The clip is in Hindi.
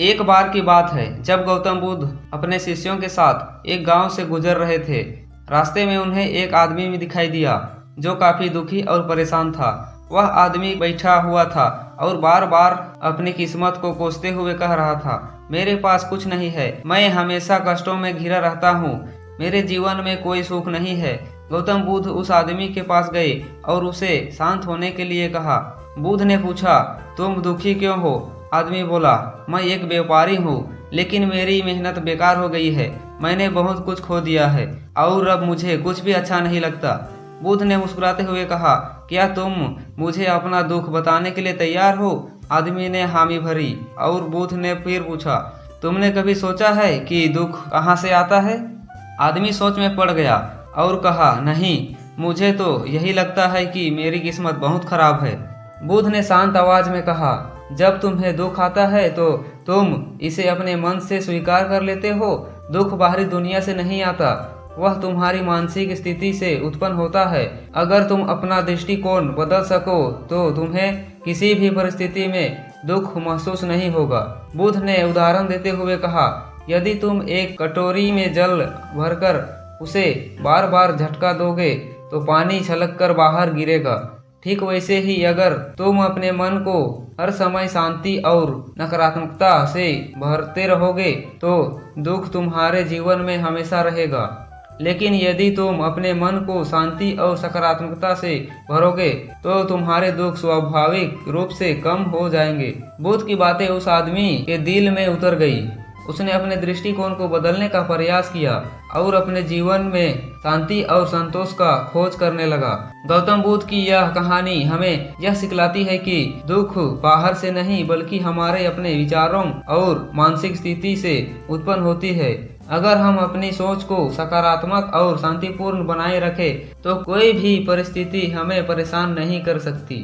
एक बार की बात है जब गौतम बुद्ध अपने शिष्यों के साथ एक गांव से गुजर रहे थे। रास्ते में उन्हें एक आदमी भी दिखाई दिया जो काफी दुखी और परेशान था। वह आदमी बैठा हुआ था और बार बार अपनी किस्मत को कोसते हुए कह रहा था, मेरे पास कुछ नहीं है, मैं हमेशा कष्टों में घिरा रहता हूँ, मेरे जीवन में कोई सुख नहीं है। गौतम बुद्ध उस आदमी के पास गए और उसे शांत होने के लिए कहा। बुद्ध ने पूछा, तुम दुखी क्यों हो? आदमी बोला, मैं एक व्यापारी हूँ, लेकिन मेरी मेहनत बेकार हो गई है, मैंने बहुत कुछ खो दिया है और अब मुझे कुछ भी अच्छा नहीं लगता। बुद्ध ने मुस्कुराते हुए कहा, क्या तुम मुझे अपना दुख बताने के लिए तैयार हो? आदमी ने हामी भरी और बुद्ध ने फिर पूछा, तुमने कभी सोचा है कि दुख कहाँ से आता है? आदमी सोच में पड़ गया और कहा, नहीं, मुझे तो यही लगता है कि मेरी किस्मत बहुत खराब है। बुद्ध ने शांत आवाज में कहा, जब तुम्हें दुख आता है तो तुम इसे अपने मन से स्वीकार कर लेते हो। दुख बाहरी दुनिया से नहीं आता, वह तुम्हारी मानसिक स्थिति से उत्पन्न होता है। अगर तुम अपना दृष्टिकोण बदल सको तो तुम्हें किसी भी परिस्थिति में दुख महसूस नहीं होगा। बुद्ध ने उदाहरण देते हुए कहा, यदि तुम एक कटोरी में जल भरकर उसे बार बार झटका दोगे तो पानी छलक कर बाहर गिरेगा। ठीक वैसे ही अगर तुम अपने मन को हर समय शांति और नकारात्मकता से भरते रहोगे तो दुख तुम्हारे जीवन में हमेशा रहेगा। लेकिन यदि तुम अपने मन को शांति और सकारात्मकता से भरोगे तो तुम्हारे दुख स्वाभाविक रूप से कम हो जाएंगे। बुद्ध की बातें उस आदमी के दिल में उतर गई। उसने अपने दृष्टिकोण को बदलने का प्रयास किया और अपने जीवन में शांति और संतोष का खोज करने लगा। गौतम बुद्ध की यह कहानी हमें यह सिखलाती है कि दुख बाहर से नहीं बल्कि हमारे अपने विचारों और मानसिक स्थिति से उत्पन्न होती है। अगर हम अपनी सोच को सकारात्मक और शांतिपूर्ण बनाए रखें तो कोई भी परिस्थिति हमें परेशान नहीं कर सकती।